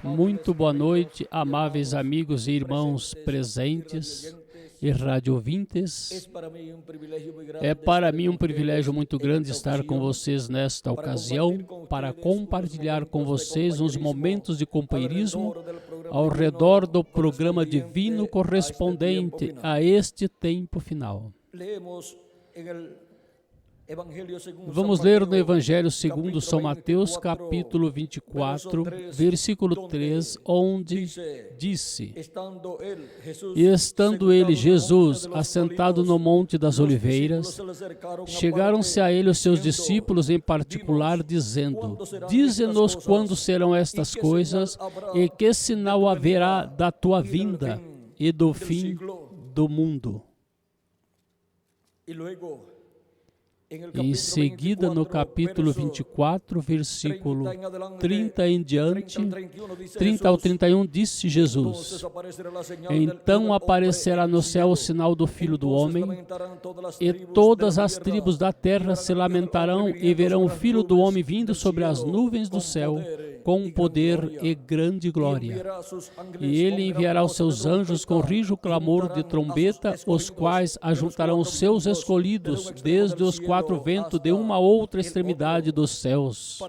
Muito boa noite, amáveis amigos e irmãos presentes e radiovintes. É para mim um privilégio muito grande estar com vocês nesta ocasião para compartilhar com vocês uns momentos de companheirismo ao redor do programa divino correspondente a este tempo final. Vamos ler no Evangelho segundo São Mateus, capítulo 24, versículo 3, onde disse: E estando ele, Jesus, assentado no Monte das Oliveiras, chegaram-se a ele os seus discípulos em particular, dizendo: Dize-nos quando serão estas coisas e que sinal haverá da tua vinda e do fim do mundo. Em seguida, no capítulo 24, versículo 30 em diante, 30 ao 31, disse Jesus: Então aparecerá no céu o sinal do Filho do Homem, e todas as tribos da terra se lamentarão e verão o Filho do Homem vindo sobre as nuvens do céu, com poder e grande glória. E ele enviará os seus anjos com rijo clamor de trombeta, os quais ajuntarão os seus escolhidos desde os quatro ventos de uma outra extremidade dos céus.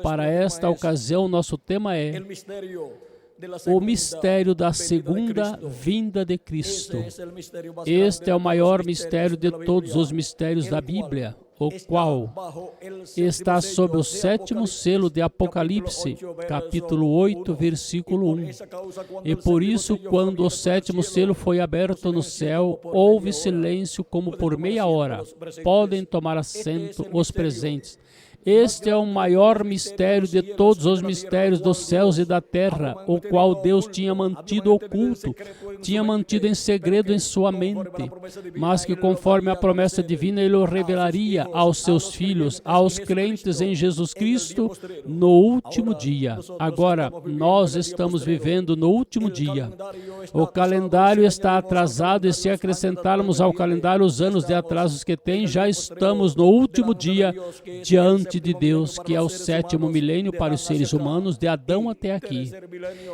Para esta ocasião, nosso tema é o mistério da segunda vinda de Cristo. Este é o maior mistério de todos os mistérios da Bíblia, o qual está sob o sétimo selo de Apocalipse, capítulo 8, versículo 1. E por isso, quando o sétimo selo foi aberto no céu, houve silêncio como por meia hora. Podem tomar assento os presentes. Este é o maior mistério de todos os mistérios dos céus e da terra, o qual Deus tinha mantido oculto, tinha mantido em segredo em sua mente, mas que conforme a promessa divina Ele o revelaria aos seus filhos, aos crentes em Jesus Cristo, no último dia. Agora, nós estamos vivendo no último dia. O calendário está atrasado e se acrescentarmos ao calendário os anos de atrasos que tem, já estamos no último dia diante de Deus, que é o sétimo milênio para os seres humanos, de Adão até aqui,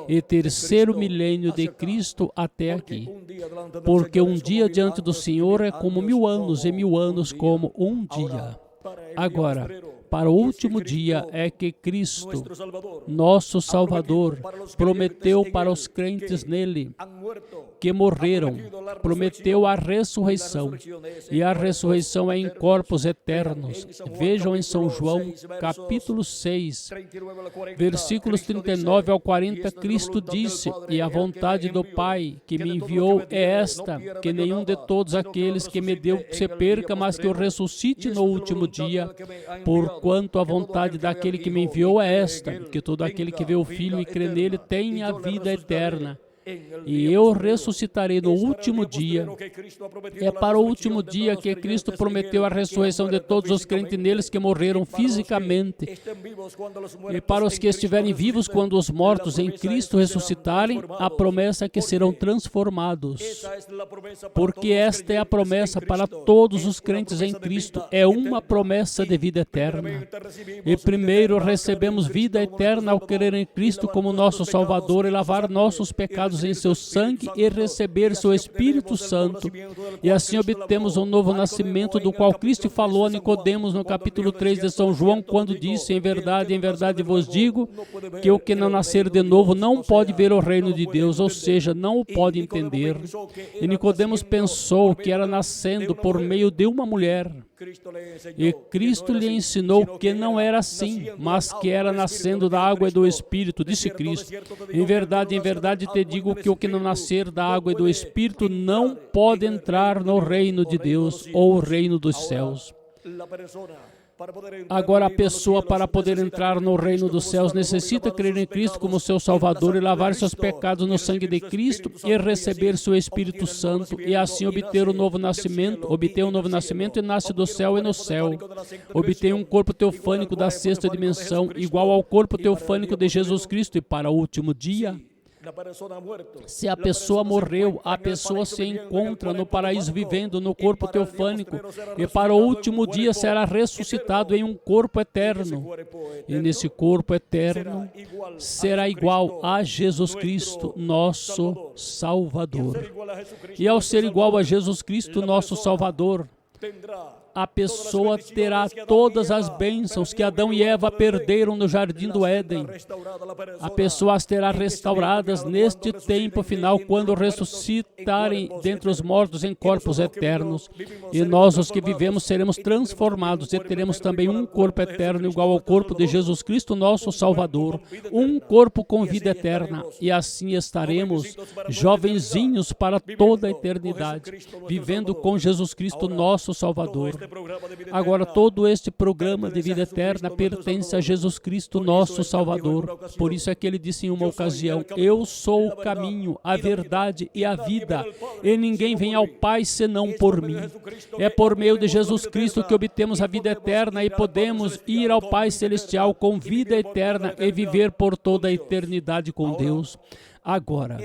e terceiro milênio de Cristo até aqui. Porque um dia diante do Senhor é como 1000 anos, e 1000 anos como um dia. Agora, para o último dia é que Cristo, nosso Salvador, prometeu para os crentes nele, que morreram, prometeu a ressurreição, e a ressurreição é em corpos eternos. Vejam em São João, capítulo 6, versículos 39 ao 40, Cristo disse: E a vontade do Pai que me enviou é esta, que nenhum de todos aqueles que me deu se perca, mas que eu ressuscite no último dia. Porquanto a vontade daquele que me enviou é esta, que todo aquele que vê o Filho e crê nele tenha a vida eterna. E eu ressuscitarei no último dia. É para o último dia que Cristo prometeu a ressurreição de todos os crentes neles que morreram fisicamente. E para os que estiverem vivos quando os mortos em Cristo ressuscitarem, a promessa é que serão transformados. Porque esta é a promessa para todos os crentes em Cristo. É uma promessa de vida eterna. E primeiro recebemos vida eterna ao crer em Cristo como nosso Salvador e lavar nossos pecados em seu sangue e receber seu Espírito Santo. E assim obtemos um novo nascimento, do qual Cristo falou a Nicodemos no capítulo 3 de São João, quando disse: em verdade vos digo, que o que não nascer de novo não pode ver o reino de Deus, ou seja, não o pode entender. E Nicodemos pensou que era nascendo por meio de uma mulher. E Cristo lhe ensinou que não era assim, mas que era nascendo da água e do Espírito. Disse Cristo: em verdade te digo que o que não nascer da água e do Espírito não pode entrar no reino de Deus ou o reino dos céus. Agora, a pessoa, para poder entrar no reino dos céus, necessita crer em Cristo como seu Salvador e lavar seus pecados no sangue de Cristo e receber seu Espírito Santo, e assim obter o novo nascimento. Obter um novo nascimento e nasce do céu e no céu. Obter um corpo teofânico da sexta dimensão, igual ao corpo teofânico de Jesus Cristo, e para o último dia, Se a pessoa morreu, a pessoa se encontra no paraíso vivendo no corpo teofânico e para o último dia será ressuscitado em um corpo eterno. E nesse corpo eterno será igual a Jesus Cristo, nosso Salvador. E ao ser igual a Jesus Cristo, nosso Salvador, a pessoa terá todas as bênçãos que Adão e Eva perderam no jardim do Éden. A pessoa as terá restauradas neste tempo final, quando ressuscitarem dentre os mortos em corpos eternos. E nós, os que vivemos, seremos transformados e teremos também um corpo eterno igual ao corpo de Jesus Cristo, nosso Salvador. Um corpo com vida eterna. E assim estaremos jovenzinhos para toda a eternidade, vivendo com Jesus Cristo, nosso Salvador. Agora, todo este programa de vida eterna pertence a Jesus Cristo, nosso Salvador. Por isso é que ele disse em uma ocasião: eu sou o caminho, a verdade e a vida, e ninguém vem ao Pai senão por mim. É por meio de Jesus Cristo que obtemos a vida eterna e podemos ir ao Pai Celestial com vida eterna e viver por toda a eternidade com Deus. Agora,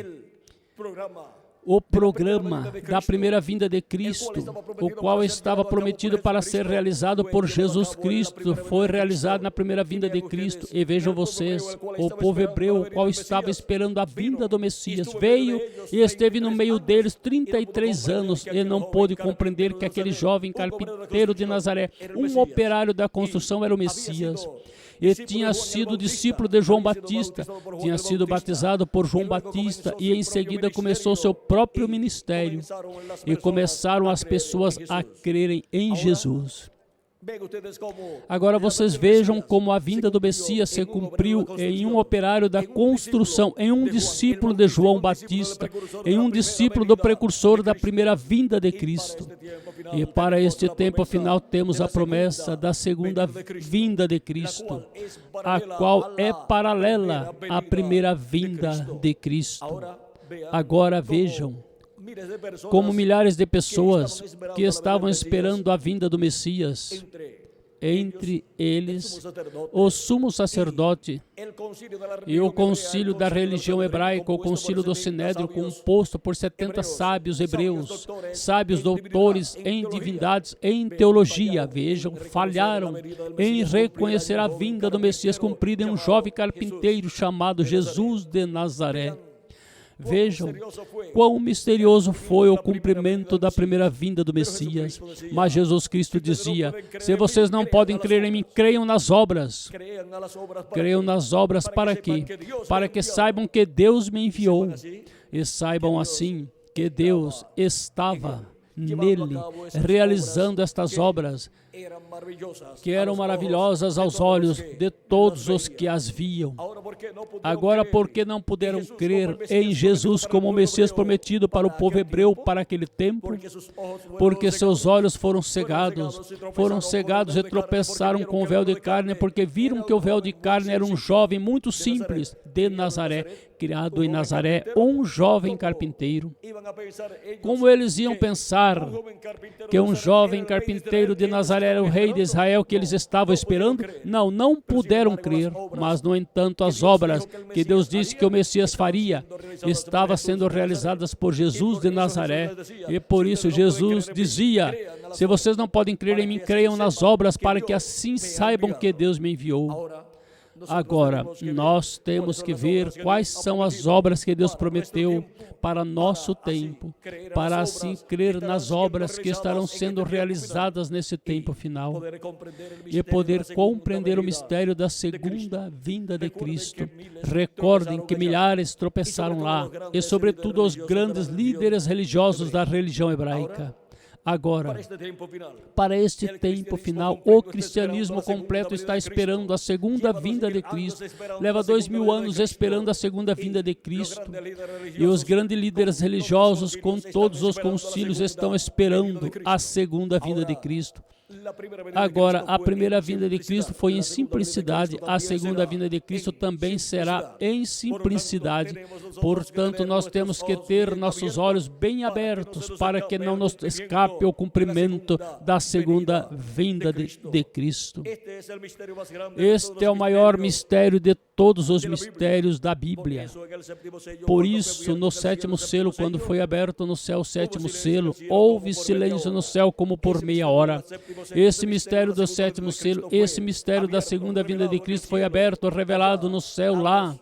o programa da primeira vinda de Cristo, o qual estava prometido para ser realizado por Jesus Cristo, foi realizado na primeira vinda de Cristo. E vejam vocês, o povo hebreu, o qual estava esperando a vinda do Messias, veio e esteve no meio deles 33 anos e não pôde compreender que aquele jovem carpinteiro de Nazaré, um operário da construção, era o Messias. E tinha sido discípulo de João Batista, tinha sido batizado por João Batista e em seguida começou seu próprio ministério e começaram as pessoas a crerem em Jesus. Agora vocês vejam como a vinda do Messias se cumpriu em um operário da construção, em um discípulo de João Batista, em um discípulo do precursor da primeira vinda de Cristo. E para este tempo final temos a promessa da segunda vinda de Cristo, a qual é paralela à primeira vinda de Cristo. Agora vejam como milhares de pessoas que estavam esperando a vinda do Messias, entre eles o sumo sacerdote e o concílio da religião hebraica, o concílio do Sinédrio, composto por 70 sábios hebreus, sábios doutores em divindades, em teologia, vejam, falharam em reconhecer a vinda do Messias cumprida em um jovem carpinteiro chamado Jesus de Nazaré. Vejam quão misterioso foi o cumprimento da primeira vinda do Messias. Mas Jesus Cristo dizia: se vocês não podem crer em mim, creiam nas obras. Creiam nas obras para quê? Para que saibam que Deus me enviou e saibam assim que Deus estava nele, realizando estas obras que eram maravilhosas aos olhos de todos os que as viam. Agora, por que não puderam crer em Jesus como o Messias prometido para o povo hebreu para aquele tempo? Porque seus olhos foram cegados e tropeçaram com o véu de carne, porque viram que o véu de carne era um jovem muito simples de Nazaré, criado em Nazaré, um jovem carpinteiro. Como eles iam pensar que um jovem carpinteiro de Nazaré era o rei de Israel que eles estavam esperando? Não puderam crer, mas no entanto as obras que Deus disse que o Messias faria estavam sendo realizadas por Jesus de Nazaré, e por isso Jesus dizia: se vocês não podem crer em mim, creiam nas obras para que assim saibam que Deus me enviou. Agora, nós temos que ver quais são as obras que Deus prometeu para nosso tempo, para assim crer nas obras que estarão sendo realizadas nesse tempo final e poder compreender o mistério da segunda vinda de Cristo. Recordem que milhares tropeçaram lá, e sobretudo os grandes líderes religiosos da religião hebraica. Agora, para este tempo final, o cristianismo completo está esperando a segunda vinda de Cristo. Leva 2000 anos esperando a segunda vinda de Cristo. E os grandes líderes religiosos, com todos os concílios, estão esperando a segunda vinda de Cristo. Agora, a primeira vinda de Cristo foi em simplicidade, a segunda vinda de Cristo também será em simplicidade. Portanto, nós temos que ter nossos olhos bem abertos para que não nos escape o cumprimento da segunda vinda de Cristo. Este é o maior mistério de todos os mistérios da Bíblia. Por isso, no sétimo selo, quando foi aberto no céu o sétimo selo, houve silêncio no céu como por meia hora. Esse mistério do sétimo selo, esse mistério da segunda vinda de Cristo foi aberto, revelado no céu lá,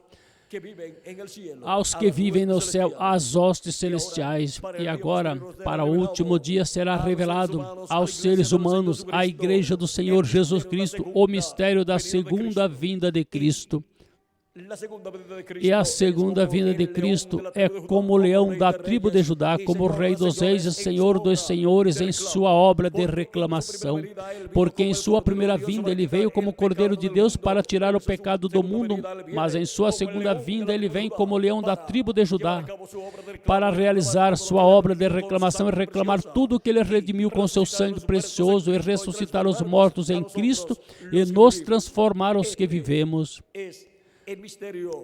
aos que vivem no céu, às hostes celestiais. E agora, para o último dia, será revelado aos seres humanos, à Igreja do Senhor Jesus Cristo, o mistério da segunda vinda de Cristo. E a segunda vinda de Cristo é como o leão da tribo de Judá, como o rei dos reis e senhor dos senhores em sua obra de reclamação. Porque em sua primeira vinda ele veio como Cordeiro de Deus para tirar o pecado do mundo, mas em sua segunda vinda ele vem como o leão da tribo de Judá para realizar sua obra de reclamação e reclamar tudo que ele redimiu com seu sangue precioso e ressuscitar os mortos em Cristo e nos transformar os que vivemos.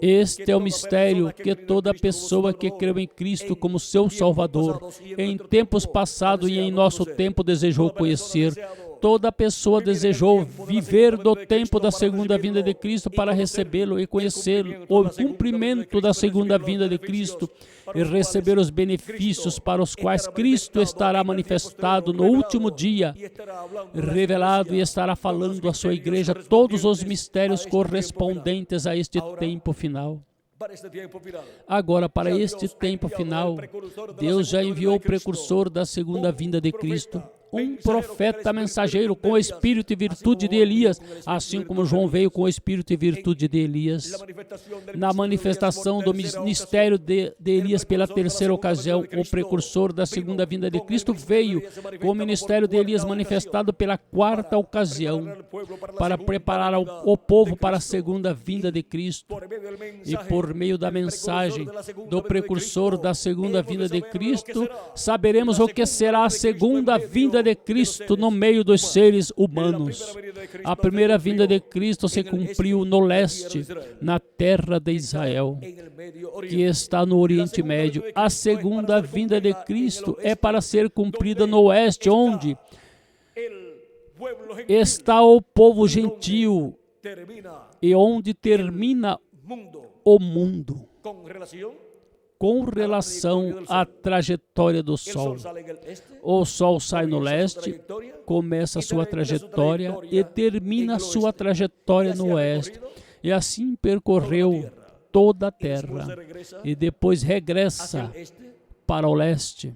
Este é o mistério que toda pessoa que creu em Cristo como seu Salvador, em tempos passados e em nosso tempo desejou conhecer. Toda pessoa desejou viver do tempo da segunda vinda de Cristo para recebê-lo e conhecê-lo, o cumprimento da segunda vinda de Cristo e receber os benefícios para os quais Cristo estará manifestado no último dia, revelado, e estará falando à sua igreja todos os mistérios correspondentes a este tempo final. Agora, para este tempo final, Deus já enviou o precursor da segunda vinda de Cristo, um profeta mensageiro com o espírito e virtude de Elias, assim como João veio com o espírito e virtude de Elias. Na manifestação do ministério de Elias pela terceira ocasião, o precursor da segunda vinda de Cristo veio com o ministério de Elias manifestado pela quarta ocasião, para preparar o povo para a segunda vinda de Cristo. E por meio da mensagem do precursor da segunda vinda de Cristo, saberemos o que será a segunda vinda de Cristo no meio dos seres humanos. A primeira vinda de Cristo se cumpriu no leste, na terra de Israel, que está no Oriente Médio. A segunda vinda de Cristo é para ser cumprida no oeste, onde está o povo gentil e onde termina o mundo, com relação à trajetória do Sol. O Sol sai no leste, começa a sua trajetória e termina a sua trajetória no oeste. E assim percorreu toda a terra e depois regressa para o leste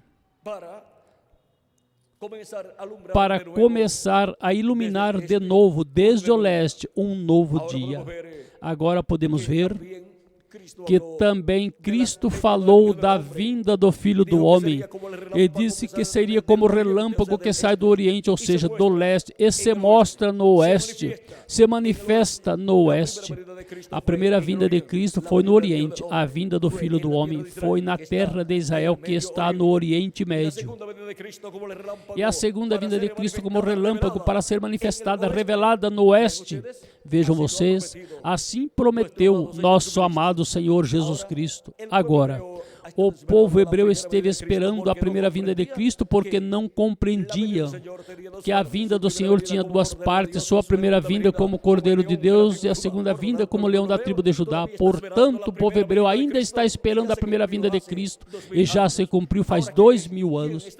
para começar a iluminar de novo, desde o leste, um novo dia. Agora podemos ver que também Cristo falou da vinda do Filho do Homem e disse que seria como o relâmpago que sai do Oriente, ou seja, do leste, e se mostra no oeste, se manifesta no oeste. A primeira vinda de Cristo foi no Oriente, a vinda do Filho do Homem foi na terra de Israel, que está no Oriente Médio. E a segunda vinda de Cristo como relâmpago para ser manifestada, revelada no oeste. Vejam vocês, assim prometeu nosso amado Senhor Jesus Cristo. Agora, o povo hebreu esteve esperando a primeira vinda de Cristo porque não compreendiam que a vinda do Senhor tinha duas partes, sua primeira vinda como Cordeiro de Deus e a segunda vinda como leão da tribo de Judá. Portanto, o povo hebreu ainda está esperando a primeira vinda de Cristo e já se cumpriu faz 2000 anos.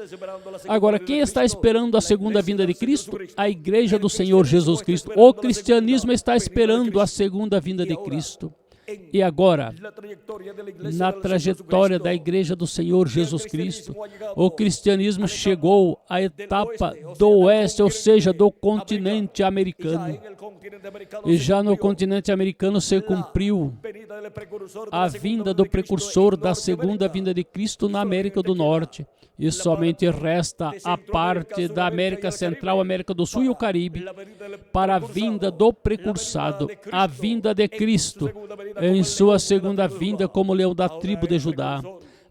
Agora, quem está esperando a segunda vinda de Cristo? A Igreja do Senhor Jesus Cristo. O cristianismo está esperando a segunda vinda de Cristo. E agora, na trajetória da Igreja do Senhor Jesus Cristo, o cristianismo chegou à etapa do oeste, ou seja, do continente americano. E já no continente americano se cumpriu a vinda do precursor da segunda vinda de Cristo na América do Norte. E somente resta a parte da América Central, América do Sul e o Caribe para a vinda do precursado, a vinda de Cristo em sua segunda vinda como leão da tribo de Judá.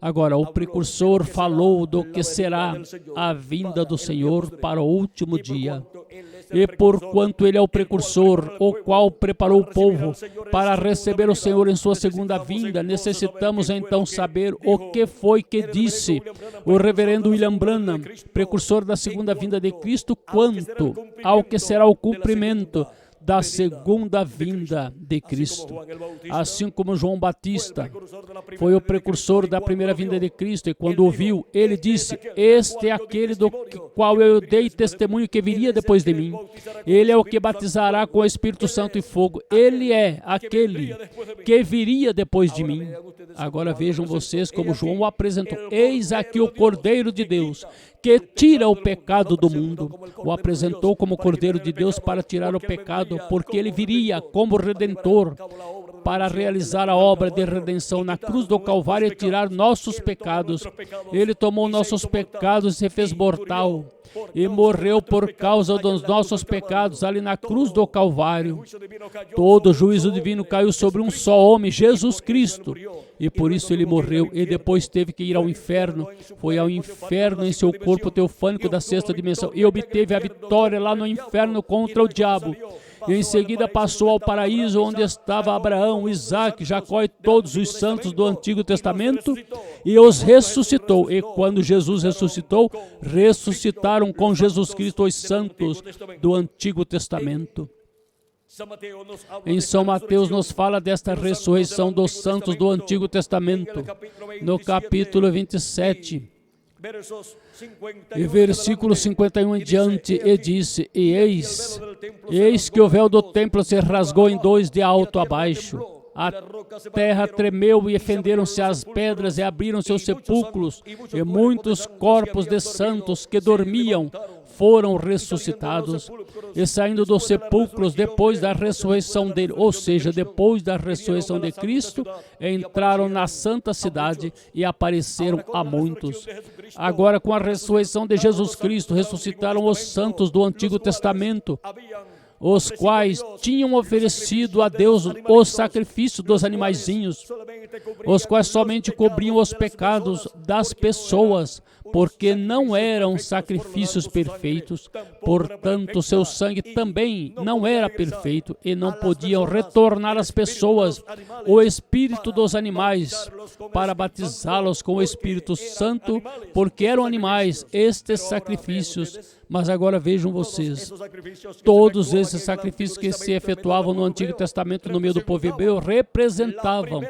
Agora, o precursor falou do que será a vinda do Senhor para o último dia. E porquanto ele é o precursor, o qual preparou o povo para receber o Senhor em sua segunda vinda, necessitamos então saber o que foi que disse o reverendo William Branham, precursor da segunda vinda de Cristo, quanto ao que será o cumprimento da segunda vinda de Cristo. Assim como João Batista foi o precursor da primeira vinda de Cristo, e quando o viu, ele disse: este é aquele do qual eu dei testemunho que viria depois de mim. Ele é o que batizará com o Espírito Santo e fogo. Ele é aquele que viria depois de mim. Agora vejam vocês como João o apresentou. Eis aqui o Cordeiro de Deus, que tira o pecado do mundo. O apresentou como Cordeiro de Deus para tirar o pecado, porque ele viria como Redentor para realizar a obra de redenção na cruz do Calvário e tirar nossos pecados. Ele tomou nossos pecados e se fez mortal e morreu por causa dos nossos pecados ali na cruz do Calvário. Todo o juízo divino caiu sobre um só homem, Jesus Cristo, e por isso ele morreu e depois teve que ir ao inferno. Foi ao inferno em seu corpo teofânico da sexta dimensão e obteve a vitória lá no inferno contra o diabo. E em seguida passou ao paraíso, onde estava Abraão, Isaac, Jacó e todos os santos do Antigo Testamento, e os ressuscitou. E quando Jesus ressuscitou, ressuscitaram com Jesus Cristo os santos do Antigo Testamento. Em São Mateus nos fala desta ressurreição dos santos do Antigo Testamento, no capítulo 27. E versículo 51 em diante, e disse: e eis que o véu do templo se rasgou em dois de alto a baixo. A terra tremeu e fenderam-se as pedras e abriram-se os sepulcros, e muitos corpos de santos que dormiam foram ressuscitados. E saindo dos sepulcros depois da ressurreição dele, ou seja, depois da ressurreição de Cristo, entraram na santa cidade e apareceram a muitos. Agora, com a ressurreição de Jesus Cristo, ressuscitaram os santos do Antigo Testamento, os quais tinham oferecido a Deus o sacrifício dos animaizinhos, os quais somente cobriam os pecados das pessoas, porque não eram sacrifícios perfeitos. Portanto, seu sangue também não era perfeito e não podiam retornar às pessoas o espírito dos animais para batizá-los com o Espírito Santo, porque eram animais estes sacrifícios. Mas agora vejam vocês, todos esses sacrifícios que se efetuavam no Antigo Testamento no meio do povo hebreu representavam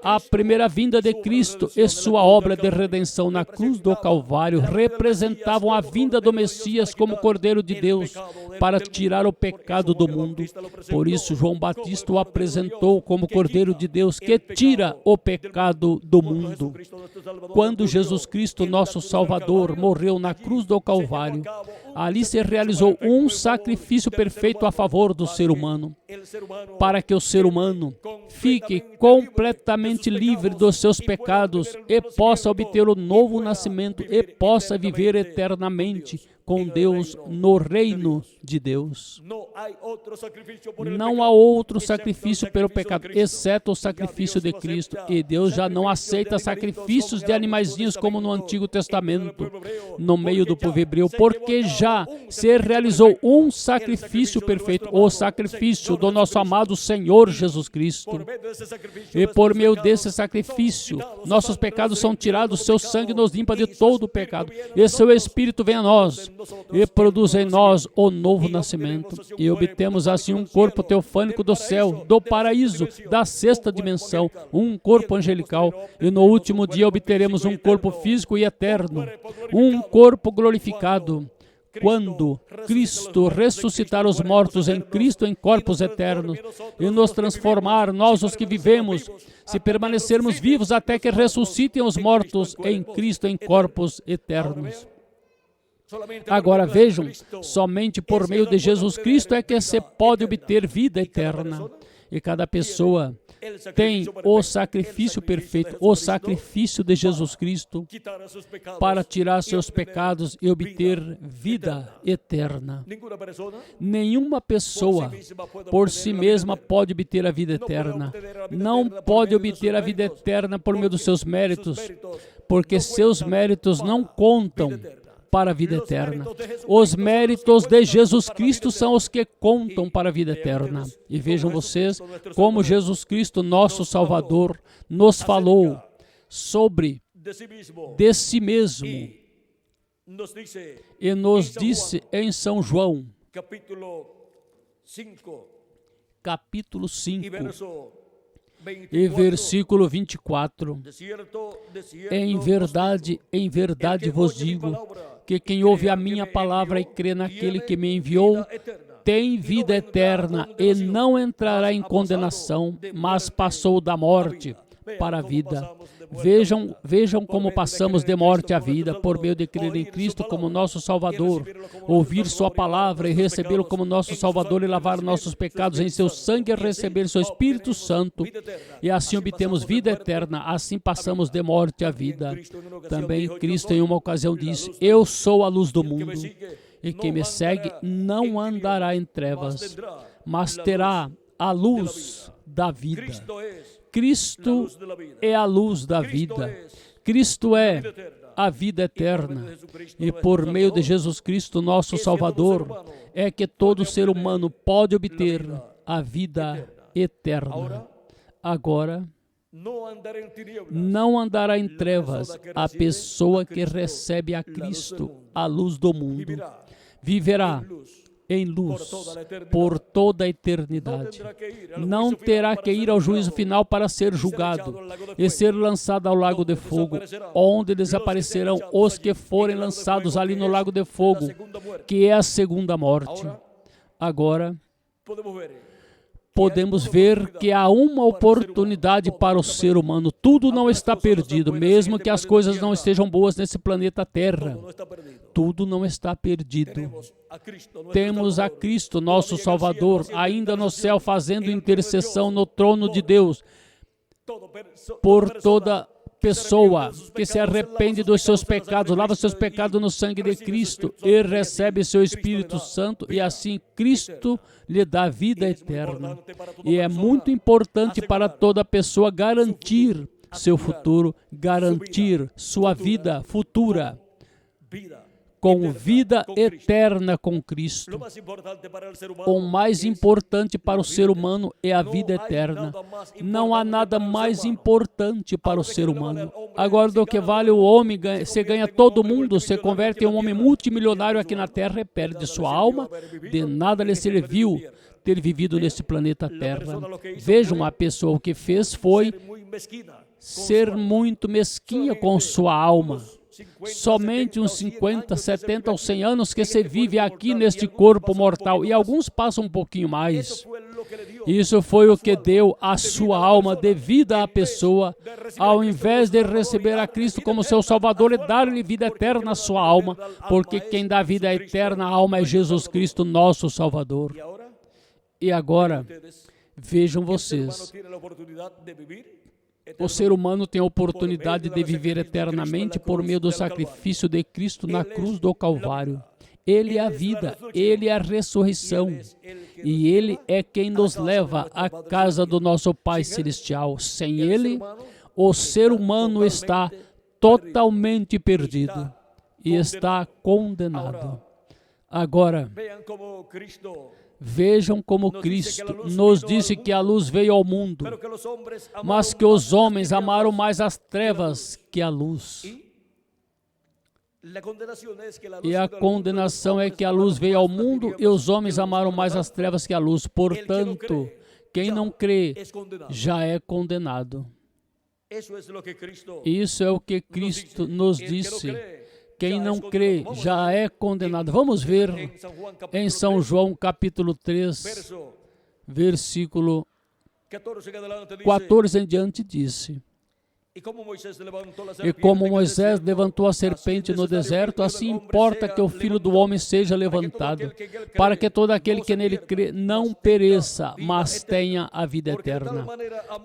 a primeira vinda de Cristo e sua obra de redenção na cruz do Calvário, representavam a vinda do Messias como Cordeiro de Deus para tirar o pecado do mundo. Por isso, João Batista o apresentou como Cordeiro de Deus que tira o pecado do mundo. Quando Jesus Cristo, nosso Salvador, morreu na cruz do Calvário, ali se realizou um sacrifício perfeito a favor do ser humano, para que o ser humano fique completamente livre dos seus pecados e possa obter o novo nascimento e possa viver eternamente com Deus no reino de Deus. Não há outro sacrifício pelo pecado, exceto o sacrifício de Cristo. E Deus já não aceita sacrifícios de animaizinhos como no Antigo Testamento, no meio do povo hebreu, porque já se realizou um sacrifício perfeito, o sacrifício do nosso amado Senhor Jesus Cristo. E por meio desse sacrifício, nossos pecados são tirados, seu sangue nos limpa de todo o pecado, e seu Espírito vem a nós e produz em nós o novo nascimento, e obtemos assim um corpo teofânico do céu, do paraíso, da sexta dimensão, um corpo angelical, e no último dia obteremos um corpo físico e eterno, um corpo glorificado, quando Cristo ressuscitar os mortos em Cristo em corpos eternos e nos transformar, nós os que vivemos, se permanecermos vivos até que ressuscitem os mortos em Cristo em corpos eternos. Agora vejam, somente por meio de Jesus Cristo é que se pode obter vida eterna. E cada pessoa tem o sacrifício perfeito, o sacrifício de Jesus Cristo para tirar seus pecados e obter vida eterna. Nenhuma pessoa por si mesma pode obter a vida eterna. Não pode obter a vida eterna por meio dos seus méritos, porque seus méritos não contam para a vida eterna. Os méritos de Jesus Cristo são os que contam para a vida eterna. E vejam vocês como Jesus Cristo, nosso Salvador, nos falou sobre de si mesmo e nos disse em São João, capítulo 5, e versículo 24, em verdade vos digo, que quem ouve a minha palavra e crê naquele que me enviou, tem vida eterna e não entrará em condenação, mas passou da morte para a vida. Vejam como passamos de morte à vida por meio de crer em Cristo como nosso Salvador, ouvir sua palavra e recebê-lo como nosso Salvador e lavar nossos pecados em seu sangue e receber seu Espírito Santo, e assim obtemos vida eterna. Assim passamos de morte à vida. Também Cristo em uma ocasião disse: eu sou a luz do mundo, e quem me segue não andará em trevas, mas terá a luz da vida. Cristo é a luz da vida. Cristo é a vida eterna. E por meio de Jesus Cristo, nosso Salvador, é que todo ser humano pode obter a vida eterna. Agora, não andará em trevas a pessoa que recebe a Cristo, a luz do mundo. Viverá em luz por toda a eternidade. Não terá que ir ao juízo final para ser julgado e ser lançado ao lago de fogo, onde desaparecerão os que forem lançados ali no lago de fogo, que é a segunda morte. Agora, podemos ver que há uma oportunidade para o ser humano. Tudo não está perdido, mesmo que as coisas não estejam boas nesse planeta Terra. Tudo não está perdido. Temos a Cristo, nosso Salvador, ainda no céu, fazendo intercessão no trono de Deus por toda pessoa que se arrepende dos seus pecados, lava seus pecados no sangue de Cristo e recebe seu Espírito Santo, e assim Cristo lhe dá vida eterna. E é muito importante para toda pessoa garantir seu futuro, garantir sua vida futura com vida eterna com Cristo. O mais importante para o ser humano é a vida eterna. Não há nada mais importante para o ser humano. Agora, do que vale o homem, você ganha todo mundo, se converte em um homem multimilionário aqui na Terra e perde sua alma, de nada lhe serviu ter vivido nesse planeta Terra. Vejam, a pessoa o que fez foi ser muito mesquinha com sua alma. Somente uns 50, 70 ou 100 anos que se vive aqui neste corpo mortal, e alguns passam um pouquinho mais. Isso foi o que deu a sua alma de vida à pessoa, ao invés de receber a Cristo como seu Salvador e dar-lhe vida eterna à sua alma, porque quem dá vida eterna à alma é Jesus Cristo, nosso Salvador. E agora, vejam vocês, o ser humano tem a oportunidade de viver eternamente por meio do sacrifício de Cristo na cruz do Calvário. Ele é a vida, Ele é a ressurreição, e Ele é quem nos leva à casa do nosso Pai Celestial. Sem Ele, o ser humano está totalmente perdido e está condenado. Agora, vejam como Cristo nos disse que a luz veio ao mundo, mas que os homens amaram mais as trevas que a luz. E a condenação é que a luz veio ao mundo e os homens amaram mais as trevas que a luz. Portanto, quem não crê já é condenado. Isso é o que Cristo nos disse. Quem não crê já é condenado. Vamos ver em São João capítulo 3, versículo 14 em diante, disse: e como Moisés levantou a serpente no deserto, assim importa que o Filho do Homem seja levantado, para que todo aquele que nele crê não pereça, mas tenha a vida eterna.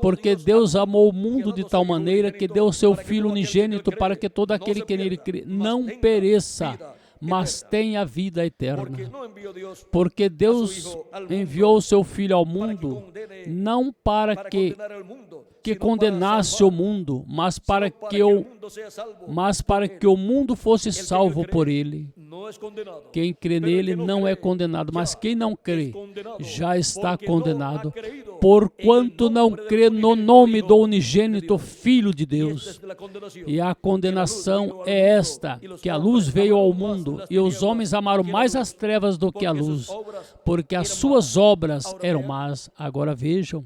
Porque Deus amou o mundo de tal maneira que deu o seu Filho unigênito, para que todo aquele que nele crê não pereça, mas tenha a vida eterna. Porque Deus enviou o seu Filho ao mundo, não para que que condenasse o mundo, mas para que o mundo fosse salvo por ele. Quem crê nele não é condenado, mas quem não crê já está condenado, porquanto não crê no nome do unigênito Filho de Deus. E a condenação é esta, que a luz veio ao mundo, e os homens amaram mais as trevas do que a luz, porque as suas obras eram más. Agora vejam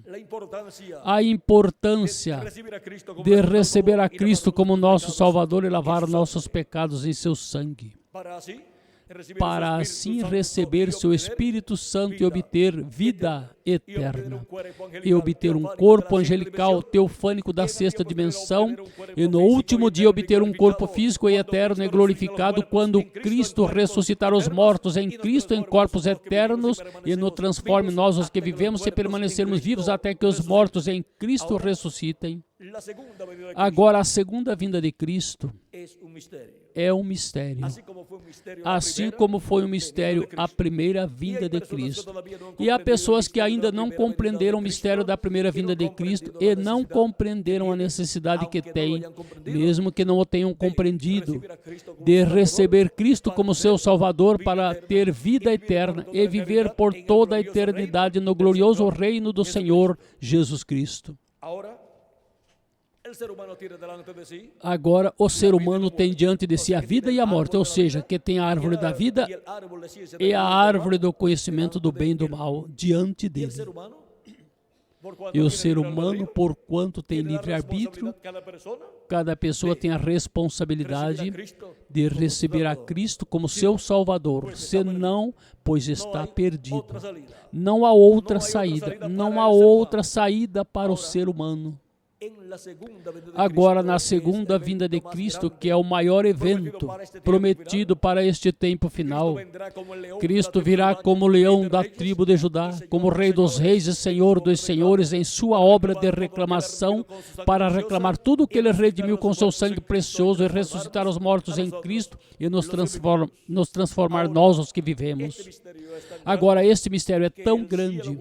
a importância de receber a Cristo como nosso Salvador e lavar nossos pecados em seu sangue, para assim receber seu Espírito Santo e obter vida eterna, e obter um corpo angelical teofânico da sexta dimensão, e no último dia obter um corpo físico e eterno e glorificado, quando Cristo ressuscitar os mortos em Cristo em corpos eternos, e nos transforme nós os que vivemos e permanecermos vivos até que os mortos em Cristo ressuscitem. Agora, a segunda vinda de Cristo é um mistério, assim como foi um mistério a primeira vinda de Cristo. E há pessoas que ainda não compreenderam o mistério da primeira vinda de Cristo e não compreenderam a necessidade que têm, mesmo que não o tenham compreendido, de receber Cristo como seu Salvador para ter vida eterna e viver por toda a eternidade no glorioso reino do Senhor Jesus Cristo. Agora, o ser humano tem diante de si a vida e a morte, ou seja, que tem a árvore da vida e a árvore do conhecimento do bem e do mal diante dele. E o ser humano, porquanto tem livre-arbítrio, cada pessoa tem a responsabilidade de receber a Cristo como seu Salvador, senão, pois está perdido. Não há outra saída, não há outra saída para o ser humano. Agora, na segunda vinda de Cristo, que é o maior evento prometido para este tempo final, Cristo virá como leão da tribo de Judá, como Rei dos reis e Senhor dos senhores, em sua obra de reclamação, para reclamar tudo o que ele redimiu com seu sangue precioso e ressuscitar os mortos em Cristo e nos transformar nós os que vivemos. Agora, este mistério é tão grande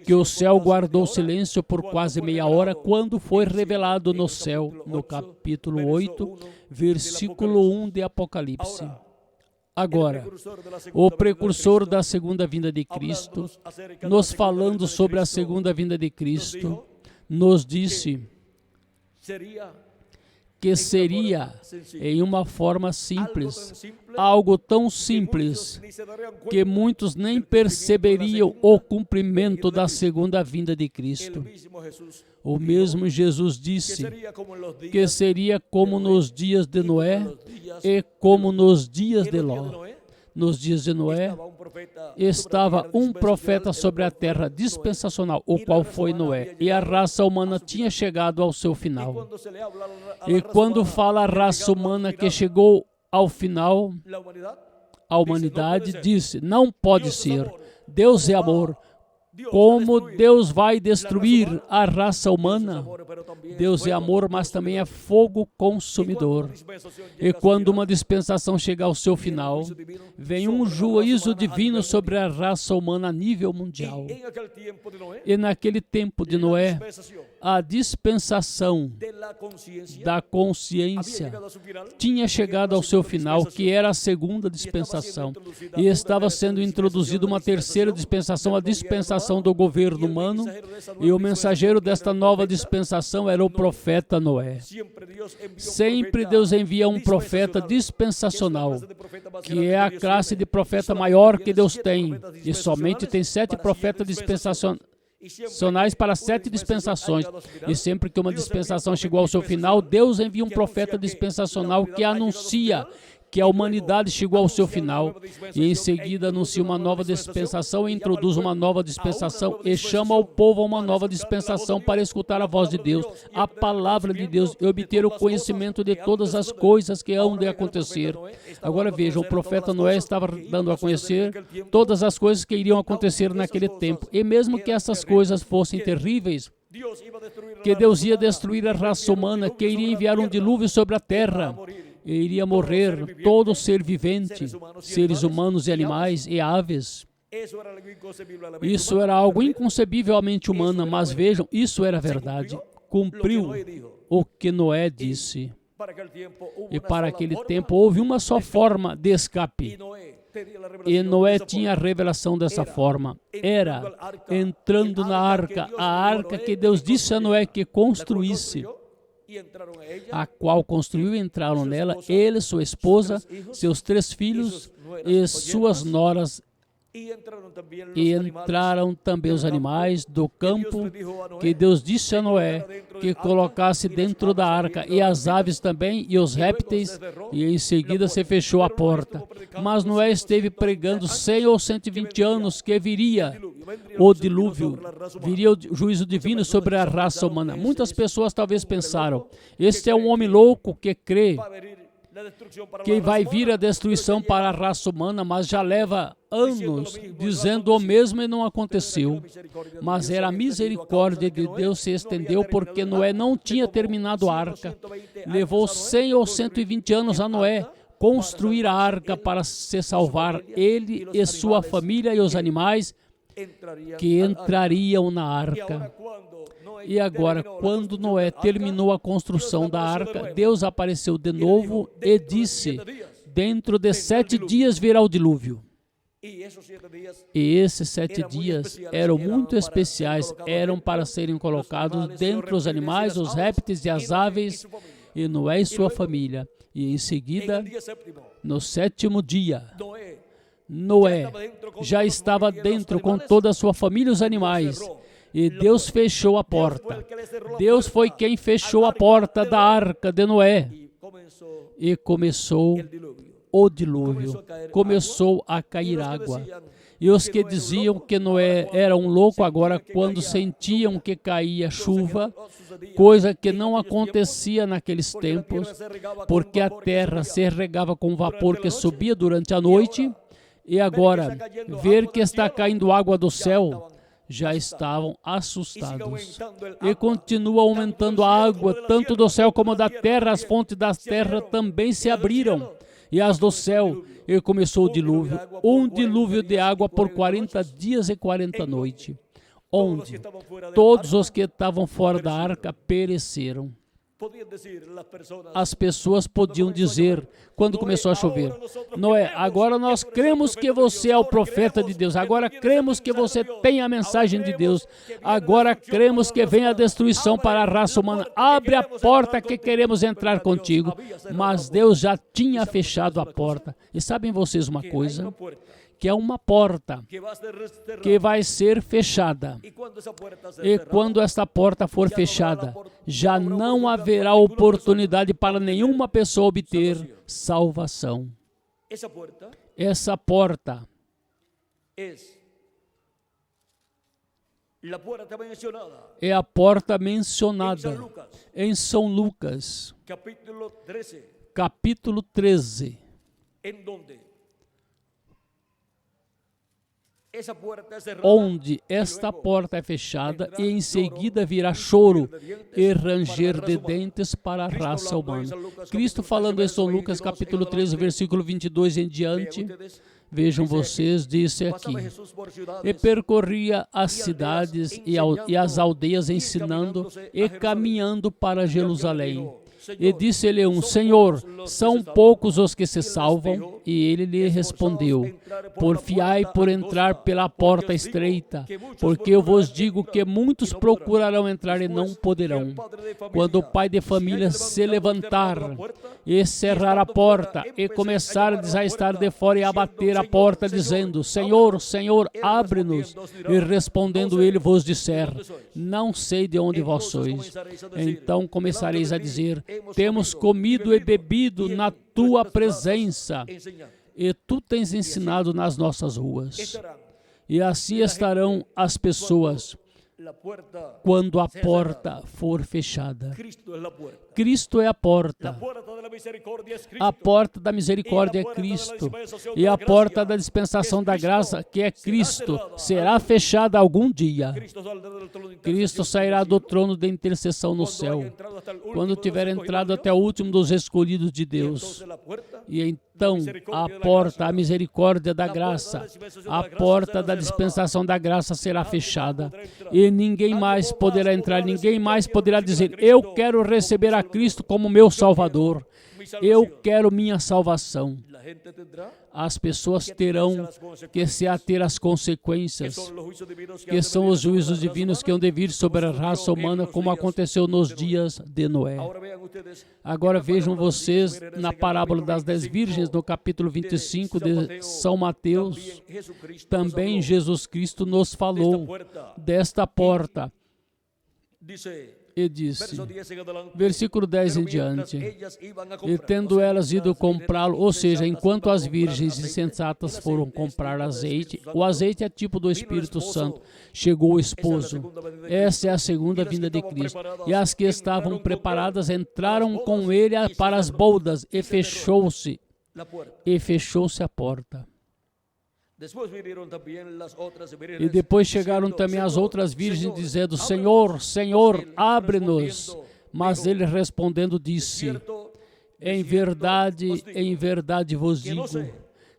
que o céu guardou silêncio por quase meia hora quando foi revelado no céu, no capítulo 8, versículo 1 de Apocalipse. Agora, o precursor da segunda vinda de Cristo, nos falando sobre a segunda vinda de Cristo, nos disse que seria, em uma forma simples, algo tão simples que muitos nem perceberiam o cumprimento da segunda vinda de Cristo. O mesmo Jesus disse que seria como nos dias de Noé e como nos dias de Ló. Nos dias de Noé, estava um profeta sobre a terra dispensacional, o qual foi Noé, e a raça humana tinha chegado ao seu final. E quando fala a raça humana que chegou ao final, a humanidade disse, não pode ser, Deus é amor. Como Deus vai destruir a raça humana? Deus é amor, mas também é fogo consumidor. E quando uma dispensação chega ao seu final, vem um juízo divino sobre a raça humana a nível mundial. E naquele tempo de Noé, a dispensação da consciência tinha chegado ao seu final, que era a segunda dispensação. E estava sendo introduzida uma terceira dispensação, a dispensação do governo humano, e o mensageiro desta nova dispensação era o profeta Noé. Sempre Deus envia um profeta dispensacional, que é a classe de profeta maior que Deus tem, e somente tem 7 profetas dispensacionais para 7 dispensações, e sempre que uma dispensação chegou ao seu final, Deus envia um profeta dispensacional que anuncia que a humanidade chegou ao seu final, e em seguida anuncia uma nova dispensação e introduz uma nova dispensação e chama o povo a uma nova dispensação para escutar a voz de Deus, a palavra de Deus, e obter o conhecimento de todas as coisas que hão de acontecer. Agora vejam, o profeta Noé estava dando a conhecer todas as coisas que iriam acontecer naquele tempo, e mesmo que essas coisas fossem terríveis, que Deus ia destruir a raça humana, que iria enviar um dilúvio sobre a terra, e iria morrer todo ser vivente, seres humanos e animais e aves. Isso era algo inconcebivelmente humano, mas vejam, isso era verdade. cumpriu o que Noé disse. E para aquele tempo houve uma só forma de escape. E Noé tinha a revelação dessa forma. Era entrando na arca, a arca que Deus disse a Noé que construísse, a qual construiu e entraram nela, ele, sua esposa, seus 3 filhos e suas noras. E entraram também os animais do campo, que Deus disse a Noé que colocasse dentro da arca, e as aves também, e os répteis, e em seguida se fechou a porta. Mas Noé esteve pregando 100 ou 120 anos que viria o dilúvio, viria o juízo divino sobre a raça humana. Muitas pessoas talvez pensaram, este é um homem louco que crê que vai vir a destruição para a raça humana, mas já leva anos dizendo o mesmo e não aconteceu. Mas era a misericórdia de Deus se estendeu, porque Noé não tinha terminado a arca. Levou 100 ou 120 anos a Noé construir a arca para se salvar ele e sua família e os animais que entrariam na arca. E agora, quando Noé terminou a construção da arca, Deus apareceu de novo e disse, dentro de 7 dias virá o dilúvio. E esses 7 dias eram muito especiais, eram para serem colocados dentre os animais, os répteis e as aves, e Noé e sua família. E em seguida, no 7º dia, Noé já estava dentro com toda a sua família e os animais. E Deus fechou a porta. Deus foi quem fechou a porta da arca de Noé. E começou o dilúvio. Começou a cair água. E os que diziam que Noé era um louco agora, quando sentiam que caía chuva, coisa que não acontecia naqueles tempos, porque a terra se regava com vapor que subia durante a noite, e agora, ver que está caindo água do céu, já estavam assustados. E continua aumentando a água, tanto do céu como da terra. As fontes da terra também se abriram, e as do céu, e começou o dilúvio. Um dilúvio de água por 40 dias e 40 noites, onde todos os que estavam fora da arca pereceram. As pessoas podiam dizer, quando começou a chover, Noé, agora nós cremos que você é o profeta de Deus, agora cremos que você tem a mensagem de Deus, agora cremos que vem a destruição para a raça humana, abre a porta que queremos entrar contigo. Mas Deus já tinha fechado a porta. E sabem vocês uma coisa? Que é uma porta que vai ser fechada. E quando essa porta for fechada, já não haverá oportunidade para nenhuma pessoa obter salvação. Essa porta é a porta mencionada em São Lucas, capítulo 13, onde esta porta é fechada e em seguida virá choro e ranger de dentes para a raça humana. Cristo falando em São Lucas capítulo 13, versículo 22 em diante, vejam vocês, disse aqui, e percorria as cidades e as aldeias ensinando e caminhando para Jerusalém. E disse-lhe um, Senhor, são poucos os que se salvam? E ele lhe respondeu, porfiai por entrar pela porta estreita, porque eu vos digo que muitos procurarão entrar e não poderão. Quando o pai de família se levantar e cerrar a porta e começar a estar de fora e a bater a porta, dizendo, Senhor, Senhor, abre-nos. E respondendo ele vos disser, não sei de onde vós sois. Então começareis a dizer, temos comido e bebido na tua presença, e tu tens ensinado nas nossas ruas. E assim estarão as pessoas quando a porta for fechada. Cristo é a porta. A porta da misericórdia é Cristo. E a porta da dispensação da graça, que é Cristo, será fechada algum dia. Cristo sairá do trono de intercessão no céu, quando tiver entrado até o último dos escolhidos de Deus. E então a porta, a misericórdia da graça, a porta da dispensação da graça será fechada. E ninguém mais poderá entrar, ninguém mais poderá dizer: eu quero receber a Cristo como meu Salvador. Eu quero minha salvação. As pessoas terão que se ater às consequências, que são os juízos divinos que hão de vir sobre a raça humana, como aconteceu nos dias de Noé. Agora vejam vocês na parábola das 10 virgens, no capítulo 25 de São Mateus, também Jesus Cristo nos falou desta porta. E disse, versículo 10 em diante, e tendo elas ido comprá-lo, ou seja, enquanto as virgens insensatas foram comprar azeite, o azeite é tipo do Espírito Santo, chegou o esposo. Essa é a segunda vinda de Cristo. E as que estavam preparadas entraram com ele para as bodas, e fechou-se a porta. E depois chegaram também as outras virgens, dizendo: Senhor, Senhor, abre-nos. Mas ele respondendo disse: em verdade vos digo,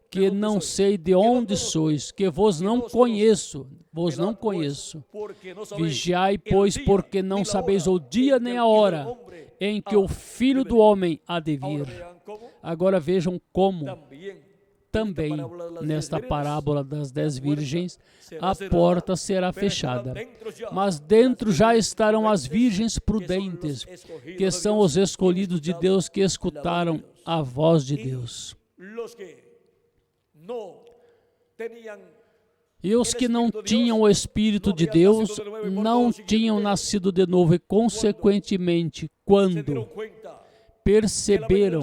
que não sei de onde sois, que vos não conheço. Vigiai, pois, porque não sabeis o dia nem a hora em que o Filho do Homem há de vir. Agora vejam como também, nesta parábola das 10 virgens, a porta será fechada. Mas dentro já estarão as virgens prudentes, que são os escolhidos de Deus, que escutaram a voz de Deus. E os que não tinham o Espírito de Deus, não tinham nascido de novo, e consequentemente, quando perceberam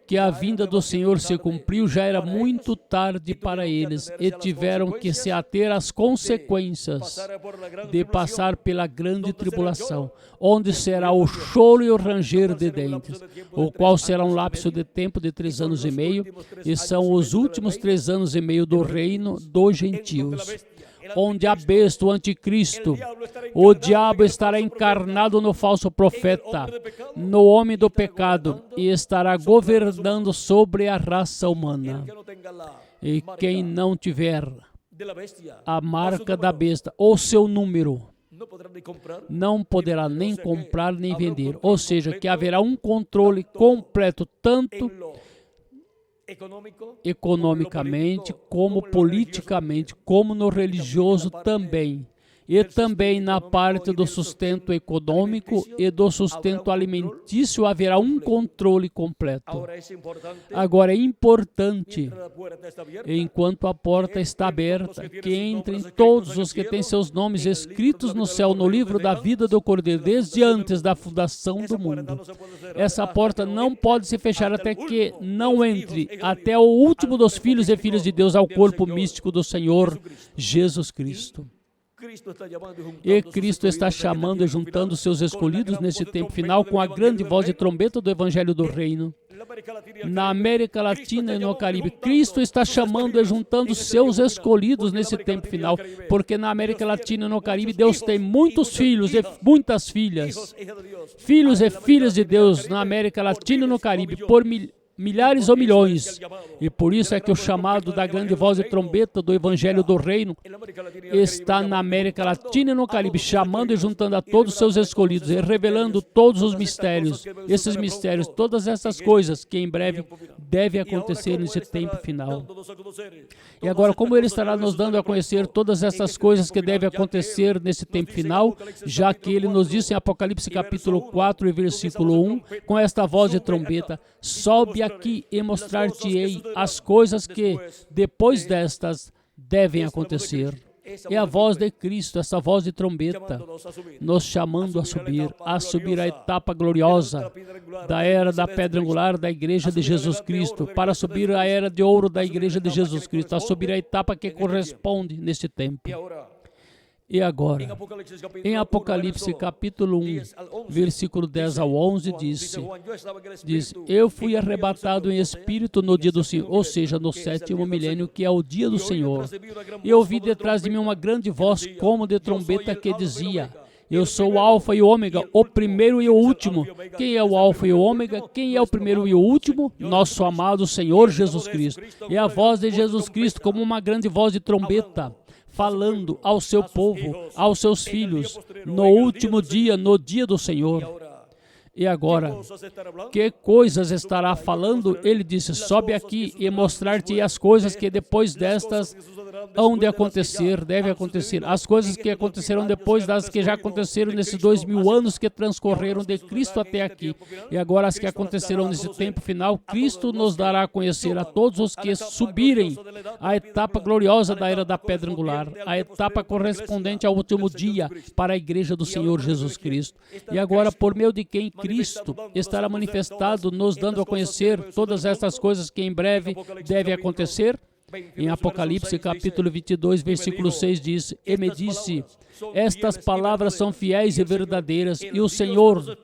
que a vinda do Senhor se cumpriu, já era muito tarde para eles, e tiveram que se ater às consequências de passar pela grande tribulação, onde será o choro e o ranger de dentes, o qual será um lapso de tempo de 3 anos e meio, e são os últimos 3 anos e meio do reino dos gentios, onde a besta, o anticristo, o diabo estará encarnado no falso profeta, no homem do pecado, e estará governando sobre a raça humana. E quem não tiver a marca da besta ou seu número, não poderá nem comprar nem vender. Ou seja, que haverá um controle completo, tanto economicamente, como politicamente, como no religioso também. E também na parte do sustento econômico e do sustento alimentício haverá um controle completo. Agora é importante, enquanto a porta está aberta, que entrem todos os que têm seus nomes escritos no céu, no livro da vida do Cordeiro, desde antes da fundação do mundo. Essa porta não pode se fechar até que não entre até o último dos filhos e filhas de Deus ao corpo místico do Senhor Jesus Cristo. E Cristo está chamando e juntando seus escolhidos nesse tempo final com a grande voz de trombeta do Evangelho do Reino. Na América Latina e no Caribe, Cristo está chamando e juntando seus escolhidos nesse tempo final, porque na América Latina e no Caribe Deus tem muitos filhos e muitas filhas, filhos e filhas de Deus na América Latina e no Caribe, por milhares ou milhões. E por isso é que o chamado da grande voz de trombeta do Evangelho do Reino está na América Latina e no Caribe, chamando e juntando a todos os seus escolhidos e revelando todos os mistérios, esses mistérios, todas essas coisas que em breve devem acontecer nesse tempo final. E agora, como Ele estará nos dando a conhecer todas essas coisas que devem acontecer nesse tempo final, já que Ele nos disse em Apocalipse capítulo 4 e versículo 1, com esta voz de trombeta: sobe aqui e mostrar-te-ei as coisas que depois destas devem acontecer. É a voz de Cristo, essa voz de trombeta, nos chamando a subir a etapa gloriosa da era da pedra angular da Igreja de Jesus Cristo, para subir a era de ouro da Igreja de Jesus Cristo, a subir a etapa que corresponde neste tempo. E agora, em Apocalipse capítulo 1, versículo 10 ao 11, diz, eu fui arrebatado em espírito no dia do Senhor, ou seja, no 7º milênio, que é o dia do Senhor. E ouvi detrás de mim uma grande voz, como de trombeta, que dizia, eu sou o Alfa e o Ômega, o primeiro e o último. Quem é o Alfa e o Ômega? Quem é o primeiro e o último? Nosso amado Senhor Jesus Cristo. É a voz de Jesus Cristo como uma grande voz de trombeta, falando ao seu povo, aos seus filhos, no último dia, no dia do Senhor. E agora, que coisas estará falando? Ele disse, sobe aqui e mostrar-te as coisas que depois destas hão de acontecer, deve acontecer. As coisas que acontecerão depois das que já aconteceram nesses 2000 anos que transcorreram de Cristo até aqui. E agora as que acontecerão nesse tempo final, Cristo nos dará a conhecer a todos os que subirem a etapa gloriosa da era da pedra angular, a etapa correspondente ao último dia para a igreja do Senhor Jesus Cristo. E agora, por meio de quem Cristo estará manifestado, nos dando a conhecer todas estas coisas que em breve devem acontecer. Em Apocalipse capítulo 22, versículo 6 diz, e me disse, estas palavras são fiéis e verdadeiras, e o Senhor,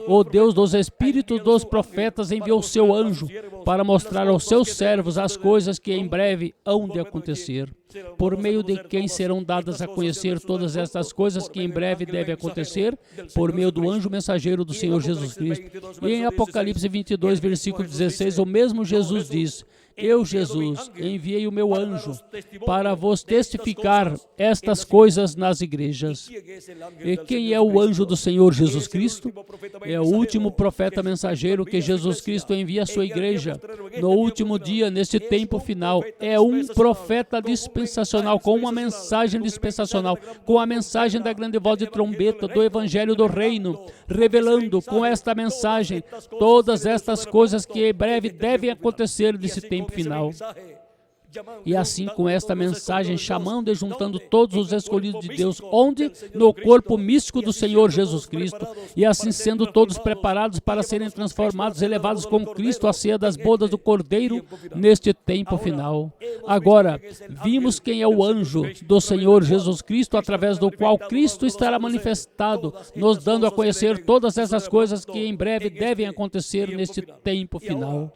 o Deus dos espíritos dos profetas, enviou seu anjo para mostrar aos seus servos as coisas que em breve hão de acontecer, por meio de quem serão dadas a conhecer todas estas coisas que em breve devem acontecer, por meio do anjo mensageiro do Senhor Jesus Cristo. E em Apocalipse 22, versículo 16, o mesmo Jesus diz, eu, Jesus, enviei o meu anjo para vos testificar estas coisas nas igrejas. E quem é o anjo do Senhor Jesus Cristo? É o último profeta mensageiro que Jesus Cristo envia à sua igreja no último dia, neste tempo final. É um profeta dispensacional, com uma mensagem dispensacional, com a mensagem da grande voz de trombeta do Evangelho do Reino, revelando com esta mensagem todas estas coisas que em breve devem acontecer nesse tempo final. E assim, com esta mensagem, chamando e juntando todos os escolhidos de Deus, onde? No corpo místico do Senhor Jesus Cristo, e assim sendo todos preparados para serem transformados e levados com Cristo à ceia das bodas do Cordeiro neste tempo final. Agora, vimos quem é o anjo do Senhor Jesus Cristo, através do qual Cristo estará manifestado, nos dando a conhecer todas essas coisas que em breve devem acontecer neste tempo final.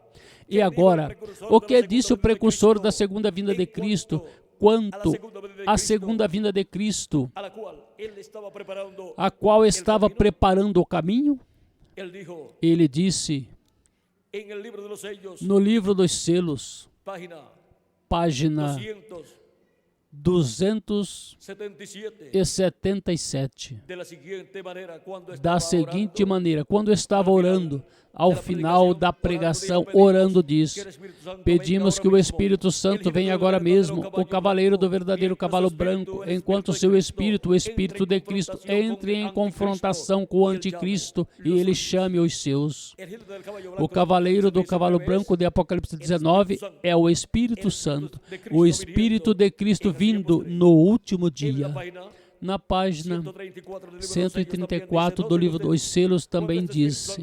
E agora, o que disse o precursor da segunda vinda de Cristo quanto à segunda vinda de Cristo, a qual estava preparando o caminho? Ele disse, no livro dos selos, página 277, da seguinte maneira, quando estava orando, ao final da pregação, orando, diz, pedimos que o Espírito Santo venha agora mesmo, o cavaleiro do verdadeiro cavalo branco, enquanto seu Espírito, o Espírito de Cristo, entre em confrontação com o anticristo e ele chame os seus. O cavaleiro do cavalo branco de Apocalipse 19 é o Espírito Santo, o Espírito de Cristo vindo no último dia. Na página 134 do livro dos selos também diz,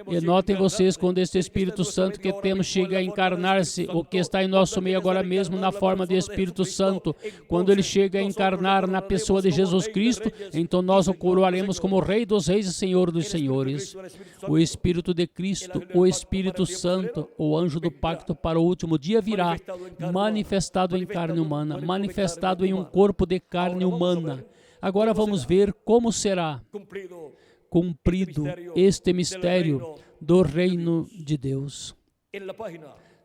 e notem vocês, quando este Espírito Santo que temos chega a encarnar-se, o que está em nosso meio agora mesmo na forma de Espírito Santo, quando ele chega a encarnar na pessoa de Jesus Cristo, então nós o coroaremos como Rei dos Reis e Senhor dos Senhores. O Espírito de Cristo, o Espírito Santo, o anjo do pacto para o último dia virá, manifestado em carne humana, manifestado em um corpo de carne humana. Agora vamos ver como será cumprido este mistério do reino de Deus.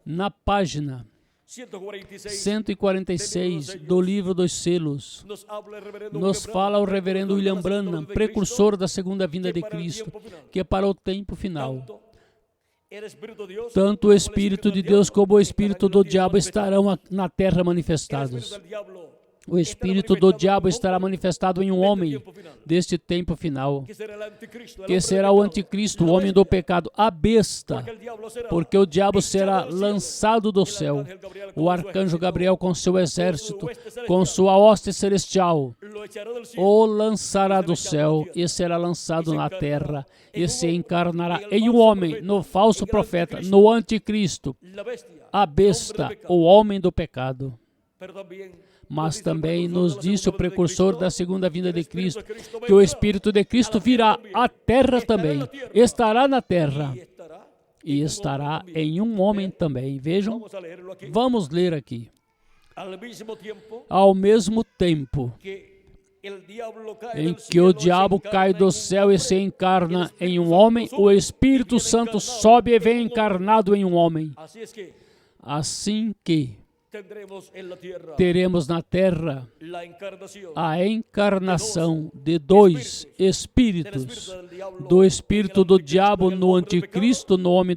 Na página 146 do livro dos selos, nos fala o reverendo William Branham, precursor da segunda vinda de Cristo, que é para o tempo final. Tanto o Espírito de Deus como o Espírito do diabo estarão na terra manifestados. O espírito do diabo estará manifestado em um homem deste tempo final, que será o anticristo, o homem do pecado, a besta, porque o diabo será lançado do céu. O arcanjo Gabriel com seu exército, com sua hoste celestial, o lançará do céu e será lançado na terra e se encarnará em um homem, no falso profeta, no anticristo, a besta, o homem do pecado. Mas também nos disse o precursor da segunda vinda de Cristo, que o Espírito de Cristo virá à terra também, estará na terra e estará em um homem também. Vejam, vamos ler aqui. Ao mesmo tempo em que o diabo cai do céu e se encarna em um homem, o Espírito Santo sobe e vem encarnado em um homem. Assim que teremos na terra a encarnação de dois espíritos, do espírito do diabo no anticristo, no homem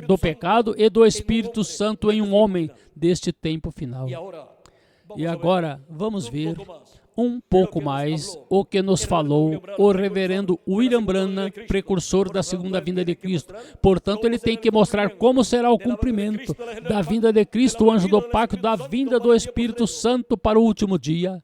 do pecado, e do Espírito Santo em um homem deste tempo final. E agora vamos ver um pouco mais o que nos falou o reverendo William Branham, precursor da segunda vinda de Cristo. Portanto, ele tem que mostrar como será o cumprimento da vinda de Cristo, o anjo do pacto, da vinda do Espírito Santo para o último dia.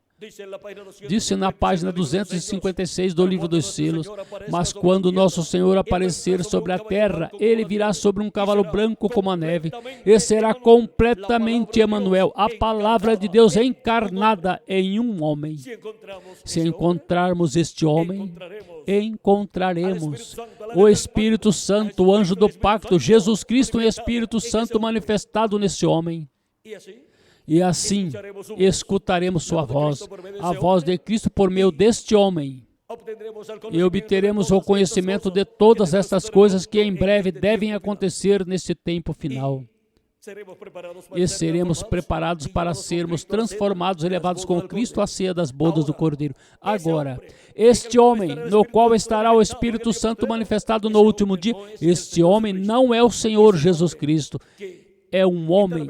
Disse na página 256 do livro dos selos: mas quando nosso Senhor aparecer sobre a terra, ele virá sobre um cavalo branco como a neve, e será completamente Emanuel, a palavra de Deus encarnada em um homem. Se encontrarmos este homem, encontraremos o Espírito Santo, o anjo do pacto, Jesus Cristo e Espírito Santo manifestado nesse homem. E assim escutaremos sua voz, a voz de Cristo por meio deste homem. E obteremos o conhecimento de todas estas coisas que em breve devem acontecer neste tempo final. E seremos preparados para sermos transformados e levados com Cristo à ceia das bodas do Cordeiro. Agora, este homem, no qual estará o Espírito Santo manifestado no último dia, este homem não é o Senhor Jesus Cristo. É um homem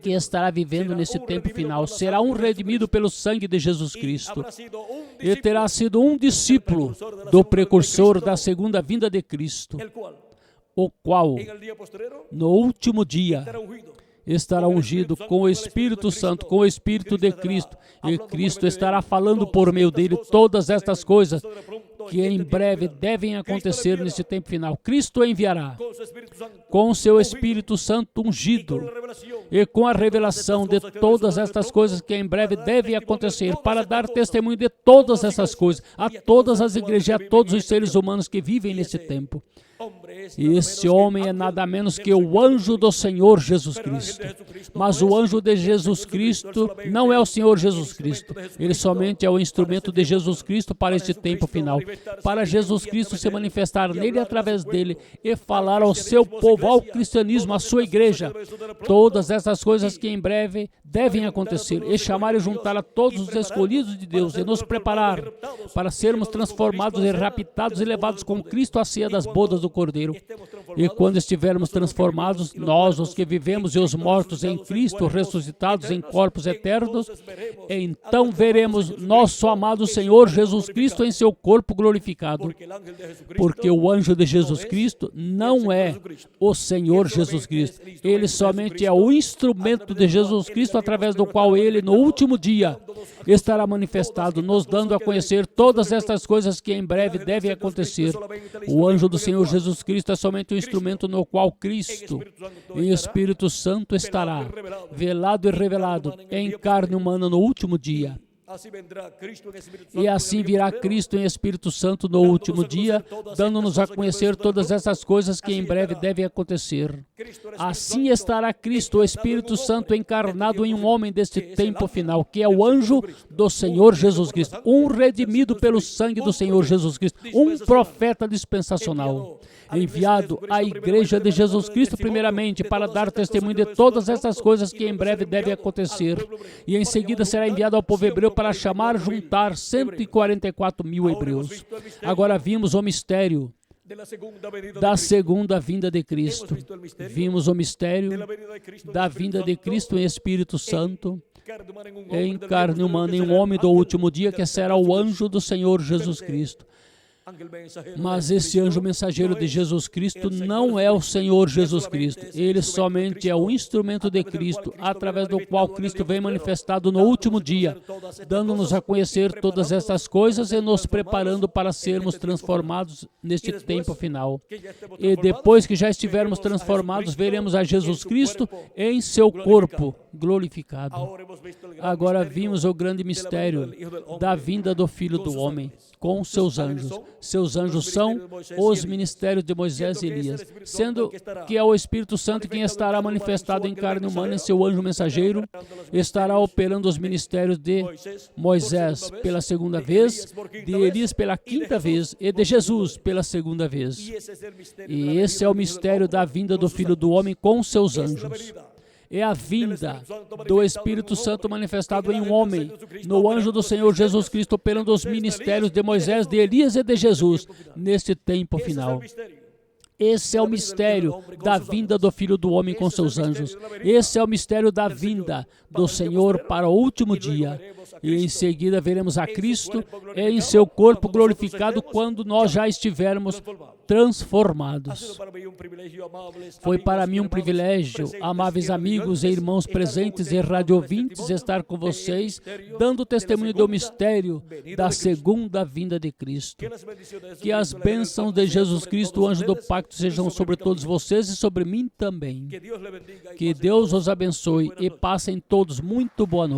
que estará vivendo nesse tempo final. Será um redimido pelo sangue de Jesus Cristo. E terá sido um discípulo do precursor da segunda vinda de Cristo, o qual, no último dia, estará ungido com o Espírito Santo, com o Espírito de Cristo. E Cristo estará falando por meio dele todas estas coisas que em breve devem acontecer nesse tempo final. Cristo enviará com seu Espírito Santo ungido e com a revelação de todas estas coisas que em breve devem acontecer, para dar testemunho de todas essas coisas a todas as igrejas, a todos os seres humanos que vivem nesse tempo. E esse homem é nada menos que o anjo do Senhor Jesus Cristo. Mas o anjo de Jesus Cristo não é o Senhor Jesus Cristo. Ele somente é o instrumento de Jesus Cristo para este tempo final. Para Jesus Cristo se manifestar nele, através dele, e falar ao seu povo, ao cristianismo, à sua igreja, todas essas coisas que em breve devem acontecer, e chamar e juntar a todos os escolhidos de Deus, e nos preparar para sermos transformados e raptados e levados com Cristo à ceia das bodas do Cordeiro. E quando estivermos transformados, nós, os que vivemos e os mortos em Cristo, ressuscitados em corpos eternos, então veremos nosso amado Senhor Jesus Cristo em seu corpo glorificado. Porque o anjo de Jesus Cristo não é o Senhor Jesus Cristo. Ele somente é o instrumento de Jesus Cristo, através do qual ele, no último dia, estará manifestado, nos dando a conhecer todas estas coisas que em breve devem acontecer. O anjo do Senhor Jesus Cristo é somente o instrumento no qual Cristo, em Espírito Santo, estará velado e revelado em carne humana no último dia. E assim virá Cristo em Espírito Santo no último dia, dando-nos a conhecer todas essas coisas que em breve devem acontecer. Assim estará Cristo, o Espírito Santo, encarnado em um homem deste tempo final, que é o anjo do Senhor Jesus Cristo, um redimido pelo sangue do Senhor Jesus Cristo, um profeta dispensacional, enviado à igreja de Jesus Cristo primeiramente para dar testemunho de todas essas coisas que em breve devem acontecer, e em seguida será enviado ao povo hebreu para chamar, juntar 144 mil hebreus. Agora vimos o mistério da segunda vinda de Cristo. Vimos o mistério da vinda de Cristo em Espírito Santo, em carne humana, em um homem do último dia, que será o anjo do Senhor Jesus Cristo. Mas esse anjo mensageiro de Jesus Cristo não é o Senhor Jesus Cristo. Ele somente é o instrumento de Cristo, através do qual Cristo vem manifestado no último dia, dando-nos a conhecer todas estas coisas e nos preparando para sermos transformados neste tempo final. E depois que já estivermos transformados, veremos a Jesus Cristo em seu corpo glorificado. Agora vimos o grande mistério da vinda do Filho do Homem com seus anjos. Seus anjos são os ministérios de Moisés e Elias, sendo que é o Espírito Santo quem estará manifestado em carne humana em seu anjo mensageiro, estará operando os ministérios de Moisés pela segunda vez, de Elias pela quinta vez e de Jesus pela segunda vez. E esse é o mistério da vinda do Filho do Homem com seus anjos. É a vinda do Espírito Santo manifestado em um homem, no anjo do Senhor Jesus Cristo, operando os ministérios de Moisés, de Elias e de Jesus, neste tempo final. Esse é o mistério da vinda do Filho do Homem com seus anjos. Esse é o mistério da vinda do Senhor para o último dia. E em seguida veremos a Cristo em seu corpo glorificado quando nós já estivermos transformados. Foi para mim um privilégio, amáveis amigos e irmãos presentes e radiovintes, estar com vocês, dando testemunho do mistério da segunda vinda de Cristo. Que as bênçãos de Jesus Cristo, o anjo do pacto, sejam sobre todos vocês e sobre mim também. Que Deus os abençoe e passem todos muito boa noite.